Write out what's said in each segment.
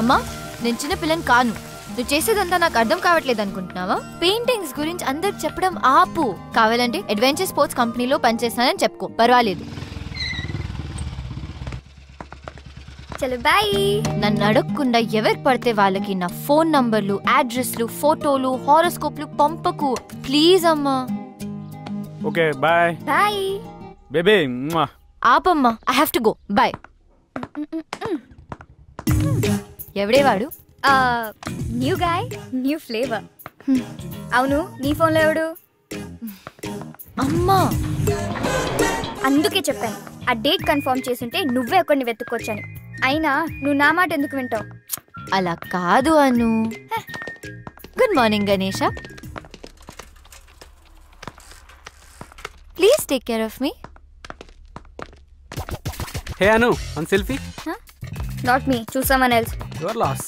అమ్మా నేను చిన్న పిల్లని కాను. నువ్వు చేసేదంతా నాకు అర్థం కావట్లేదు అనుకుంటున్నావా? పెయింటింగ్స్ గురించి అందరికి చెప్పడం ఆపు. కావాలంటే అడ్వెంచర్ స్పోర్ట్స్ కంపెనీలో పనిచేస్తానని చెప్పుకో, పర్వాలేదు. చలో బాయ్. నన్ను అడగకుండా ఎవరికి పడితే వాళ్ళకి నా ఫోన్ నంబర్లు, అడ్రస్లు, ఫోటోలు, హారోస్కోప్లు పంపకు ప్లీజ్ అమ్మా. Okay bye bye baby. ఆపమ్మా, I have to go. Bye. ఎవడే వాడు? New guy, new flavour. అవును, నీ ఫోన్లో ఎవడు? అమ్మా, అందుకే చెప్పాను ఆ డేట్ కన్ఫర్మ్ చేసుంటే నువ్వే ఒకరిని వెతుక్కొచ్చాను. అయినా నువ్వు నా మాట ఎందుకు వింటావు? అలా కాదు Anu. Good morning Ganesha. Please take care of me. Hey Anu, one selfie. Not me, choose someone else. Your loss.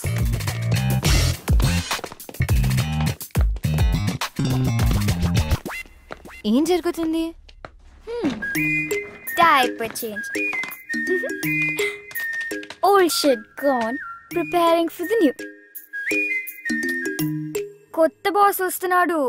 ఏం జరుగుతుంది? Diaper change. Old shit gone, preparing for the new. కొత్త బాస్ వస్తున్నాడు.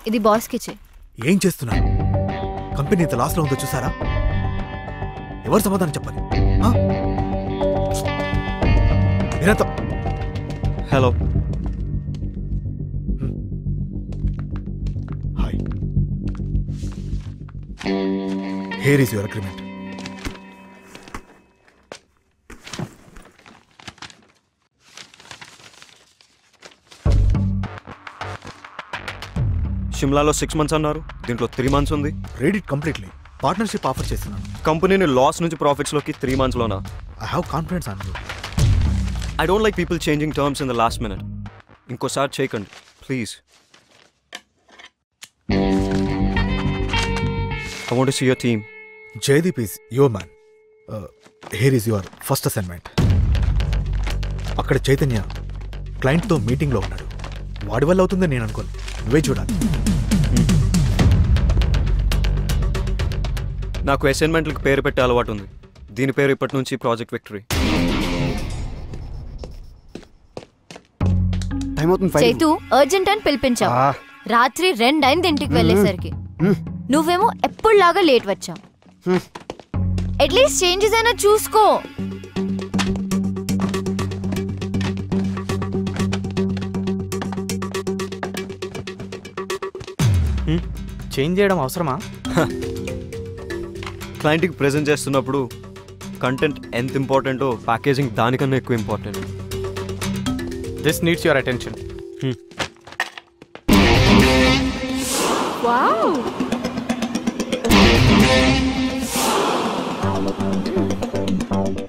ఇది బాస్ కిచే. ఏం చేస్తున్నారు? కంపెనీ ఇంత లాస్ లో ఉందో చూసారా? ఎవరు సమాధానం చెప్పాలి? Hello. Hi. Here is your agreement. షిమ్లాలో 6 months అన్నారు, దీంట్లో 3 months ఉంది. Read it completely. Partnership offer చేస్తున్నాను. కంపెనీని లాస్ నుంచి ప్రాఫిట్స్లోకి 3 monthsలోనా? I have confidence on you. I don't like people changing terms in the last minute. ఇంకోసారి చేయకండి please. I want to see your team. Jaydeep is your man. Here is your first assignment. అక్కడ చైతన్య క్లయింట్తో మీటింగ్లో ఉన్నాడు. వాడి వల్ల అవుతుందని నేను అనుకోను. నువ్వే చూడాలి. నాకు అసైన్మెంట్లకు పేరు పెట్టే అలవాటు ఉంది. దీని పేరు ఇప్పటి నుంచి ప్రాజెక్ట్ విక్టరీ. చైతు అర్జెంట్ అని పిలిపించావు. రాత్రి 2 అయింది ఇంటికి వెళ్ళేసరికి. నువ్వేమో ఎప్పుడులాగా లేట్ వచ్చావు. అట్లీస్ట్ చేంజెస్ అయినా చూసుకో. చేంజ్ చేయడం అవసరమా? క్లయింట్కి ప్రెజెంట్ చేస్తున్నప్పుడు కంటెంట్ ఎంత ఇంపార్టెంటో ప్యాకేజింగ్ దానికన్నా ఎక్కువ important. This needs your attention. Wow,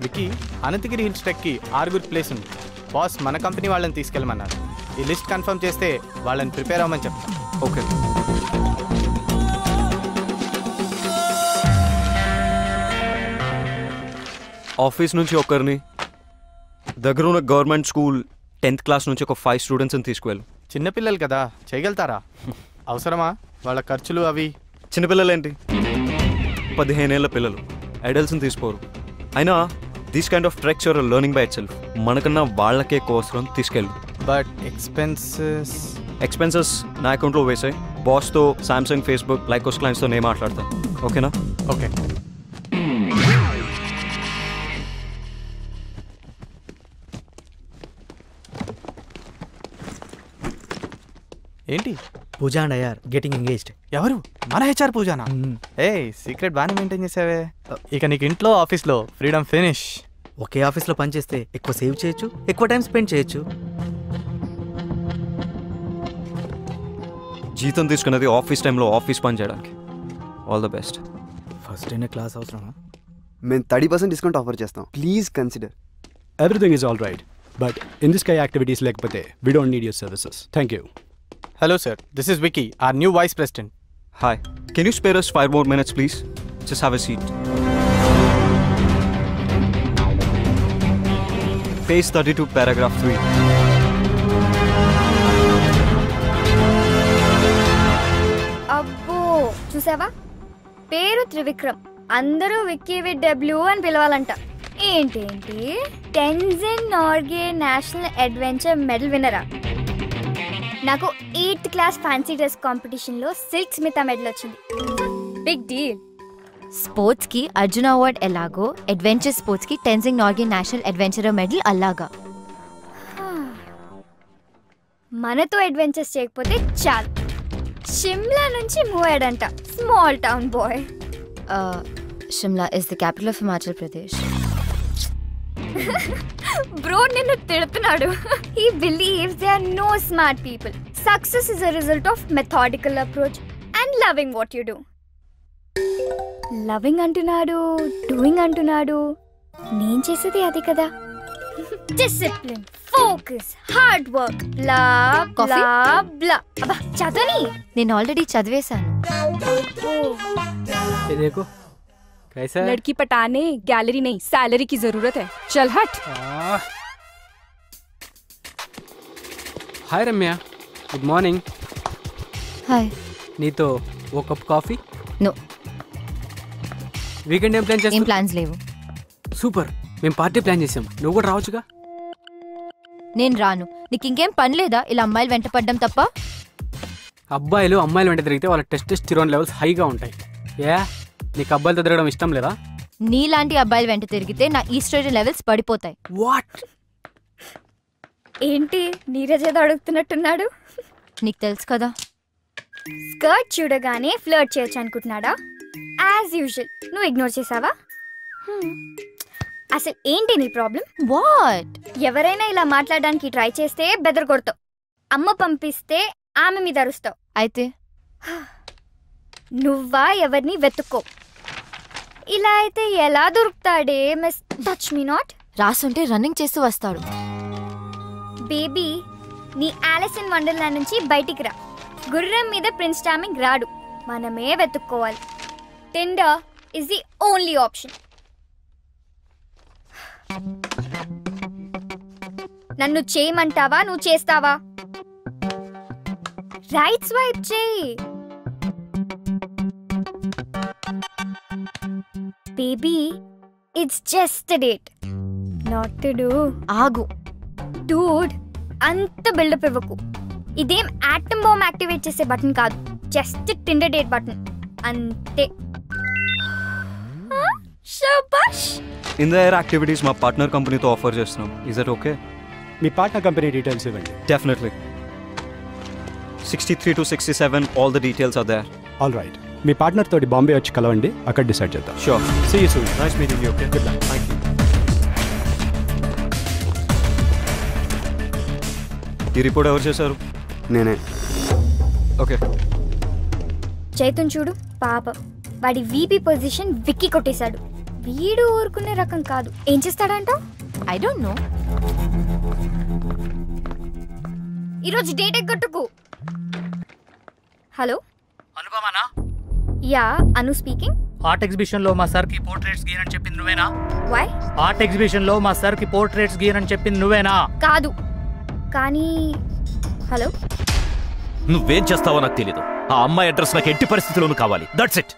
Vicky, Ananthagiri hills ట్రెక్కి 6 ప్లేస్ ఉంది. బాస్ మన కంపెనీ వాళ్ళని తీసుకెళ్ళమన్నారు. ఈ లిస్ట్ కన్ఫర్మ్ చేస్తే వాళ్ళని ప్రిపేర్ అవ్వమని చెప్తాను. ఓకే. ఆఫీస్ నుంచి ఒకరిని, దగ్గర ఉన్న గవర్నమెంట్ స్కూల్ 10th class నుంచి ఒక 5 స్టూడెంట్స్ని తీసుకువెళ్ళు. చిన్నపిల్లలు కదా, చేయగలుగుతారా? అవసరమా వాళ్ళ ఖర్చులు అవి? చిన్నపిల్లలేంటి, 15 ఏళ్ల పిల్లలు. అడల్ట్స్ని తీసుకోరు. అయినా these kind of treks are learning by itself. మనకన్నా వాళ్ళకే కోసరం తీసుకెళ్ళు. బట్ ఎక్స్పెన్సెస్ నా అకౌంట్లో వేసాయి. బాస్తో, సామ్సంగ్, ఫేస్బుక్, లైకోస్ క్లయింట్స్తో నేను మాట్లాడతాను. ఓకేనా? ఓకే. ఏంటి? Pooja and I are getting engaged. ఎవరు? మన హెచ్ఆర్ పూజానా? ఏ సీక్రెట్ బాగానే మెయింటైన్ చేసావే. ఇక నీకు ఇంట్లో ఆఫీస్లో ఫ్రీడమ్ ఫినిష్. ఒకే ఆఫీస్లో పనిచేస్తే ఎక్కువ సేవ్ చేయొచ్చు, ఎక్కువ టైం స్పెండ్ చేయొచ్చు. జీతం తీసుకున్నది ఆఫీస్ టైంలో ఆఫీస్ పని చేయడానికి. All the best. ఫస్ట్ అయిన క్లాస్ అవసరమా? మేము 30% డిస్కౌంట్ ఆఫర్ చేస్తాం. Please consider. Everything is all right, but in this kind of activities lekapothe we don't need your services. Thank you. Hello sir, this is Vicky, our new vice president. Hi, can you spare us 5 more minutes please? Just have a seat. Page 32 paragraph 3. అబ్బో చూసావా, పేరు త్రివిక్రమ్, అందరూ Vicky with W అని పిలవాలంట. ఏంటేంటి Tenzing Norgay national adventure medal విన్నరా? నాకు 8th class fancy dress కాంపిటీషన్లో సిల్క్ స్మితా మెడల్ వచ్చింది. Big deal. స్పోర్ట్స్ కి అర్జున అవార్డ్ ఎలాగో అడ్వెంచర్ స్పోర్ట్స్ కి Tenzing Norgay national adventure medal అలాగా. మనతో అడ్వెంచర్స్ చేయకపోతే చాలు. షిమ్లా నుంచి మూవ్ అయ్యాడంట, small town boy. Shimla is the capital of Himachal Pradesh. Bro నిన్ను తిడుతున్నాడు. He believes there are no smart people. Success is a result of methodical approach and loving what you do. Loving అంటున్నాడు, doing అంటున్నాడు, నేను చేసేది అది కదా. డిసిప్లిన్, ఫోకస్, హార్డ్ వర్క్, బ్లా బ్లా బ్లా. అబ్బా చదవని. నేను ఆల్రెడీ చదివేశాను. देखो कैसा है? लड़की पटाने गैलरी नहीं सैलरी की जरूरत है. चल हट. हाय रम्या, गुड మార్నింగ్. హాయ్. నీతో ఓ కప్ కాఫీ? నో. వీకెండ్ ఏం ప్లాన్ ఏం చేస్తావు? ప్లాన్స్ లేవు. సూపర్, మేము పార్టీ ప్లాన్ చేసాం, నువ్వు కూడా రావచ్చుగా. నేను రాను. నీకు ఇంకేం పని లేదా ఇలా అమ్మాయిలు వెంట పడ్డం తప్ప? అబ్బాయిలు అమ్మాయిలు వెంట తిరిగితే వాళ్ళ టెస్టోస్టెరాన్ లెవెల్స్ హైగా ఉంటాయి. నీకు అబ్బాయిలతో తిరగడం ఇష్టం లేదా? నీలాంటి అబ్బాయిలు వెంట తిరిగితే నా ఈస్ట్రోజన్ లెవెల్స్ పడిపోతాయి. వాట్? ఏంటి నీరజ్ ఏదో అడుగుతున్నట్టున్నాడు? నీకు తెలుసు కదా. స్కర్ట్ చూడగానే ఫ్లర్ట్ చేయొచ్చు అనుకుంటున్నాడా? యాజ్ యూజువల్ నువ్వు ఇగ్నోర్ చేసావా? అసలు ఏంటి నీ ప్రాబ్లం? వాట్? ఎవరైనా ఇలా మాట్లాడడానికి ట్రై చేస్తే బెదర్ కొడతావు. అమ్మ పంపిస్తే ఆమె మీద అరుస్తావు. అయితే నువ్వా ఎవరిని వెతుక్కో. ఇలా అయితే ఎలా దొరుకుతాడే మిస్ టచ్ మీ నాట్? రాసుంటే రన్నింగ్ చేస్తూ వస్తాడు. బేబీ నీ ఆలిస్ ఇన్ వండర్లాండ్ నుంచి బయటికి రా. గుర్రం మీద ప్రిన్స్ చార్మింగ్ రాడు, మనమే వెతుక్కోవాలి. Tinder is the only option. నన్ను చేయమంటావా, నువ్వు చేస్తావా? రైట్ స్వైప్ చేయి. Baby it's just a date, not to do. ఆగు. డూడ్ అంత బిల్డప్ ఇవ్వకు. ఇదేం ఆటమ్ బాంబ్ యాక్టివేట్ చేసే బటన్ కాదు, జస్ట్ టిండర్ డేట్ బటన్ అంతే. శబాష్. ఇన్ ద ఎయిర్ యాక్టివిటీస్ మా పార్ట్నర్ కంపెనీతో ఆఫర్ చేస్తున్నాం. Is that okay? మీ పార్ట్నర్ కంపెనీ డీటెయిల్స్ ఇవ్వండి. Definitely. 63 to 67 all the details are there. All right, me partner తోటి బాంబే వచ్చి కలవండి, అక్కడ డిసైడ్ చేద్దాం. Sure. See you soon. Nice meeting you. Okay, good luck. Thank you. ఈ report ఎవరు చేశారు? నేనే. ఓకే. చైతన్ చూడు పాప, వాడి వీపీ పొజిషన్ విక్కీ కొట్టేశాడు. వీడు ఊరుకునే రకం కాదు. ఏం చేస్తాడంట? I don't know. ఈరోజు డేట్ ఎగ్గొట్టుకు. హలో అనుపమానా? యా, అను స్పీకింగ్. ఆర్ట్ ఎగ్జిబిషన్ లో మా సార్ కి పోర్ట్రేట్స్ గీయనని చెప్పింది నువ్వేనా? వై? ఆర్ట్ ఎగ్జిబిషన్ లో మా సార్ కి పోర్ట్రేట్స్ గీయనని చెప్పింది నువ్వేనా? కాదు, కానీ హలో. నువ్వేం చేస్తావో నాకు తెలీదు. ఆ అమ్మాయి అడ్రస్ నాకు ఎట్టి పరిస్థితుల్లోనూ కావాలి. That's it.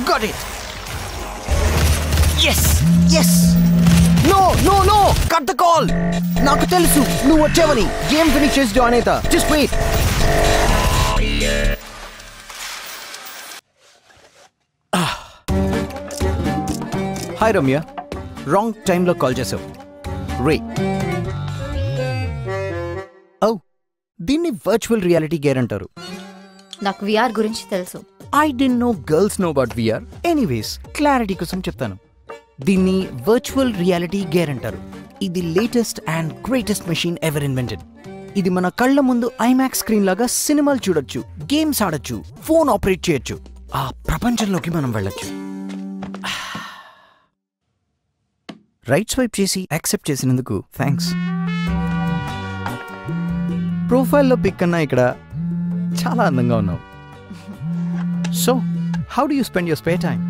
Got it. Yes, yes. No, no, no. Cut the call. నాకు తెలుసు నువ్వు వచ్చావని. గేమ్ ఫినిష్ చేసి జాయిన్ అవుతా. Just wait. Hi Ramya, wrong టైంలో కాల్ చేసావు. రే ఓ, దీన్ని వర్చువల్ రియాలిటీ గేర్ అంటారు. నాకు విఆర్ గురించి తెలుసు. I didn't know girls know about VR. Anyways, clarity కోసం చెప్తాను. దీన్ని వర్చువల్ రియాలిటీ గేర్ అంటారు. ఇది latest and greatest machine ever invented. ఇది మన కళ్ళ ముందు ఐమాక్స్ స్క్రీన్ లాగా సినిమాలు చూడొచ్చు, గేమ్స్ ఆడొచ్చు, ఫోన్ ఆపరేట్ చేయొచ్చు, ఆ ప్రపంచంలోకి మనం వెళ్ళొచ్చు. రైట్ స్వైప్ చేసి యాక్సెప్ట్ చేసినందుకు థ్యాంక్స్. ప్రొఫైల్లో పిక్ కన్నా ఇక్కడ చాలా అందంగా ఉన్నావు. So how do you spend your spare time?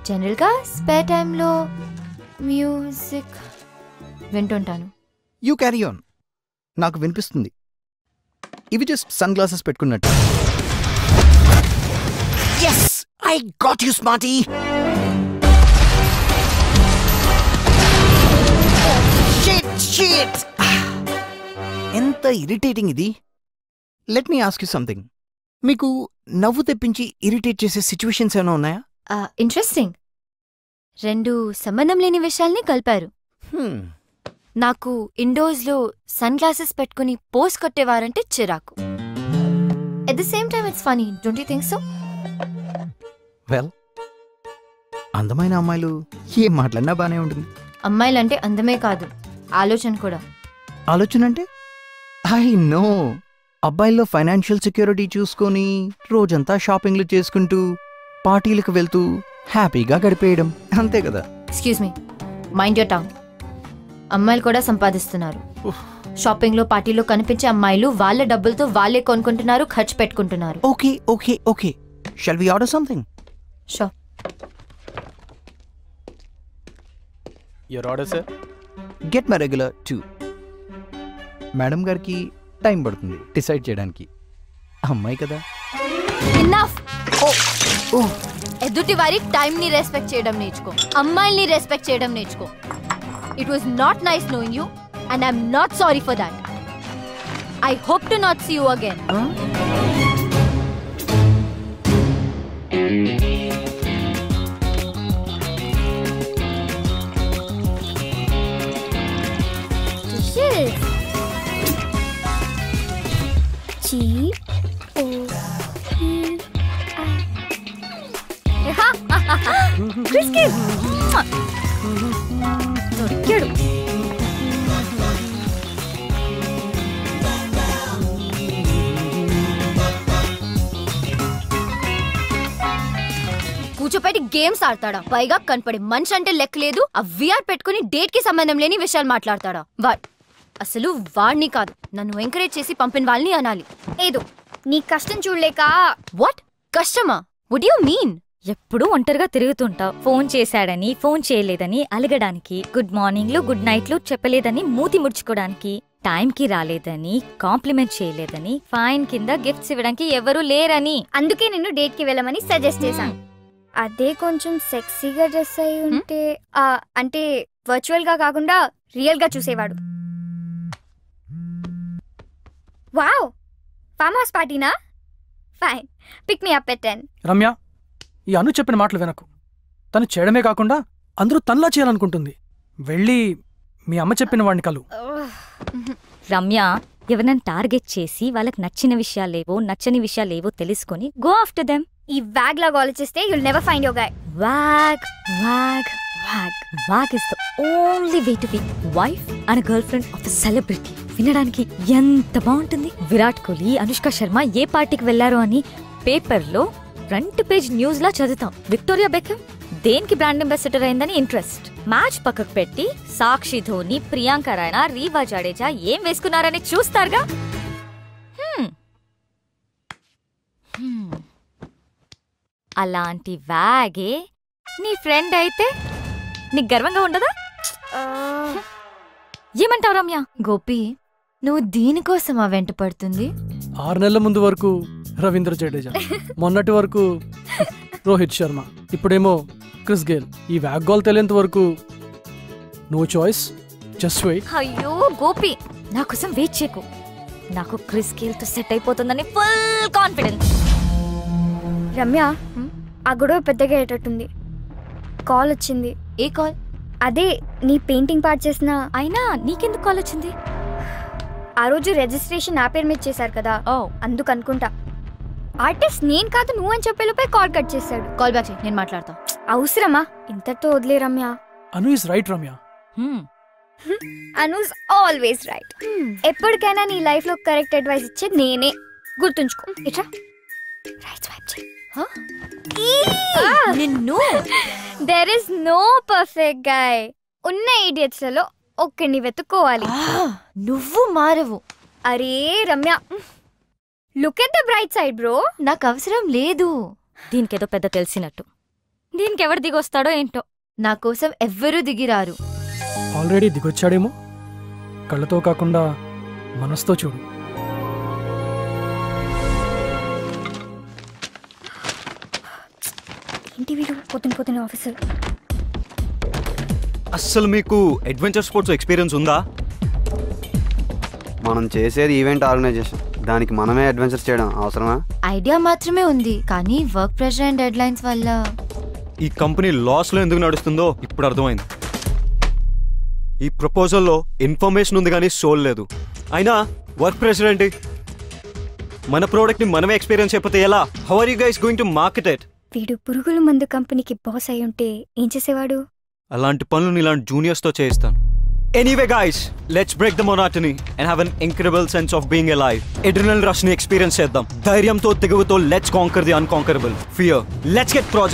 జనరల్గా స్పేర్ టైంలో మ్యూజిక్ వింటుంటాను. You carry on. నాకు వినిపిస్తుంది. ఇవి జస్ట్ సన్ గ్లాసెస్ పెట్టుకున్నట్టు. Yes, I got you smarty. ఎంత ఇరిటేటింగ్ ఇది. Let me ask you something. మీకు నవ్వు తెప్పించి ఇరిటేట్ చేసే సిచ్యువేషన్స్ ఏమైనా ఉన్నాయా? ఇంట్రెస్టింగ్. 2 సంబంధం లేని విషయాల్ని కలిపారు. నాకు ఇండోర్స్లో సన్ గ్లాసెస్ పెట్టుకుని పోస్ కొట్టేవారంటే చిరాకు. At the same time it's funny, don't you think so? Well, అందమైన అమ్మాయిలు ఏం మాట్లాడినా బానే ఉంటుంది. అమ్మాయిలంటే అందమే కాదు, ఆలోచన కూడా. ఆలోచన అంటే? I know. అబ్బాయిల్లో ఫైనాన్షియల్ సెక్యూరిటీ చూసుకొని రోజంతా షాపింగ్లు చేసుకుంటూ పార్టీలకు వెళ్తూ హ్యాపీగా గడిపేయడం, అంతే కదా? Excuse me, mind your tongue. అమ్మాయిలు కూడా సంపాదిస్తున్నారు. షాపింగ్లో పార్టీలో కనిపించే అమ్మాయిలు వాళ్ళ డబ్బులతో వాళ్ళే కొనుక్కుంటున్నారు, ఖర్చు పెట్టుకుంటున్నారు. Okay okay okay, shall we order something? Sure. Your order sir. Get my regular 2. Madam గారికి టైం పడుతుంది డిసైడ్ చేయడానికి. అమ్మాయి కదా. ఇన్నఫ్. ఎదుటి వారి టైం ని రెస్పెక్ట్ చేయడం నేర్చుకో, అమ్మాయిల్ని రెస్పెక్ట్ చేయడం నేర్చుకో. It was not nice knowing you and I'm not sorry for that. I hope to not see you again. Criskis. దొరికాడు. కూర్చోపెట్టి గేమ్స్ ఆడతాడా? పైగా కనపడి మనిషి అంటే లెక్క లేదు. ఆ విఆర్ పెట్టుకుని డేట్ కి సంబంధం లేని విషయాలు మాట్లాడతాడా? అసలు వాడిని కాదు, నన్ను ఎంకరేజ్ చేసి పంపిన వాళ్ళని అనాలి. ఏదో నీ కష్టం చూడలేక. వాట్ కష్టమా? Would you mean? ఎప్పుడూ ఒంటరిగా తిరుగుతుంటావు. ఫోన్ చేశాడని, ఫోన్ చేయలేదని అలగడానికి, గుడ్ మార్నింగ్లు గుడ్ నైట్లు చెప్పలేదని మూతి ముడుచుకోవడానికి, టైంకి రాలేదని కాంప్లిమెంట్ చేయలేదని, ఫైన్ కింద గిఫ్ట్స్ ఇవ్వడానికి ఎవరూ లేరని. అందుకే నిన్ను డేట్ కి వెళ్ళమని సజెస్ట్ చేశాను. అదే కొంచెం సెక్సీగా డ్రెస్ అయి ఉంటే, అంటే వర్చువల్ గా కాకుండా రియల్ గా చూసేవాడు. వావ్, ఫామ్ హౌస్ పార్టీనా? Fine, pick me up at 10. Ramya, ఈ అను చెప్పిన మాటలు వినకు. తను చేయడమే కాకుండా అందరూ తనలా చేయాలనుకుంటుంది. వెళ్ళి మీ అమ్మ చెప్పిన వాడిని కలు. రమ్య, ఎవరైనా టార్గెట్ చేసి వాళ్ళకి నచ్చిన విషయాలేవో నచ్చని విషయాలేవో తెలుసుకొని గో ఆఫ్టర్ దెమ్. ఈ వాగ్ లాగా ఆలోచిస్తే you'll never find your guy. Wagh Wagh Wagh Wagh is the only way to be wife and girl friend of the celebrity. వినడానికి ఎంత బాగుంటుంది. విరాట్ కోహ్లీ, అనుష్క శర్మ ఏ పార్టీకి వెళ్లారో అని పేపర్లో ఫ్రంట్ పేజ్ న్యూస్ లా చదువుతాం. విక్టోరియా బెకమ్ దేనికి బ్రాండ్ అంబాసిడర్ అయిందని ఇంట్రెస్ట్. మ్యాచ్ పక్కకు పెట్టి సాక్షి ధోని, ప్రియాంక రాయనా, రీవా జడేజా ఏం వేసుకున్నారని చూస్తారుగా. అలాంటి వ్యాగే నీ ఫ్రెండ్ అయితే నీకు గర్వంగా ఉండదా? ఏమంటావు రమ్య? గోపి, నువ్వు దీనికోసమా వెంట పడుతుంది? 6 నెలల ముందు వరకు రవీంద్ర జడేజా, మొన్నటి వరకు రోహిత్ శర్మ, ఇప్పుడేమో క్రిస్ గేల్. ఈ వ్యాగ్ గోల్ తెలియంత వరకు నో చాయిస్, జస్ట్ వెయిట్. అయ్యో గోపి, నా కోసం వెయిట్ చేయకు. నాకు క్రిస్ గేల్ తో సెట్ అయిపోతుందని ఫుల్ కాన్ఫిడెన్స్. రమ్య, ఆ గొడవ పెద్దగా అయ్యేటట్టుంది. కాల్ వచ్చింది. ఏ కాల్? అదే నీ పెయింటింగ్ పార్ట్ చేసిన. అయినా నీకెందుకు కాల్ వచ్చింది? ఆ రోజు రిజిస్ట్రేషన్ నా పేరు మీద చేశారు కదా, అందుకు అనుకుంటా. ఆర్టిస్ట్ నేను కాదు నువ్వు అని చెప్పేలోపే కాల్ కట్ చేశాడు. కాల్ బ్యాక్ చేయి, నేను మాట్లాడతా. అవసరమా? ఇంతతో వదిలే Ramya. Anu is right Ramya. Anu's always right. ఎప్పటికైనా నీ లైఫ్ లో కరెక్ట్ అడ్వైస్ ఇచ్చేది నేనే, గుర్తుంచుకో. ఇట్రా, రైట్ స్వైప్ చేయి. నిన్ను. There is no perfect guy. ఉన్న ఇడియట్స్ లలో ఒక్కడిని వెతుక్కోవాలి. నువ్వు మారవు, అరే Ramya, look at the bright side bro. నాకు అవసరం లేదు. దీనికేదో పెద్ద తెలిసినట్టు. దీనికి ఎవరు దిగొస్తాడో ఏంటో. నా కోసం ఎవ్వరూ దిగిరారు. ఆల్రెడీ దిగొచ్చాడేమో. కళ్ళతో కాకుండా మనసుతో చూడు. ఏంటి వీడు పొద్దున ఆఫీసర్. అస్సలు మీకు అడ్వెంచర్ స్పోర్ట్స్ ఎక్స్పీరియన్స్ ఉందా? మనం చేసేది ఈవెంట్ ఆర్గనైజేషన్, దానికి మనమే అడ్వెంచర్ చేయడం అవసరమా? ఐడియా మాత్రమే ఉంది, కానీ work pressure and dead lines వల్ల ఈ కంపెనీ లాస్లో ఎందుకు నడుస్తుందో ఇప్పుడు అర్థమైంది. ఈ ప్రపోజల్లో ఇన్ఫర్మేషన్ ఉంది కానీ సోల్ లేదు. అయినా వర్క్ ప్రెషర్ ఏంటి? మన ప్రోడక్ట్ని మనమే ఎక్స్పీరియన్స్ అయిపోతే ఎలా? How are you guys going to market it? వీడు పురుగుల మందు కంపెనీకి బాస్ అయి ఉంటే ఏం చేసేవాడు? అలాంటి పనులను ఇలాంటి జూనియర్స్తో చేయిస్తాను. Anyway guys, let's break the monotony and have an incredible sense of being alive. Adrenaline rush ni experience చేద్దాం. ధైర్యంతో తెగువతో let's conquer the unconquerable. Fear. Let's get project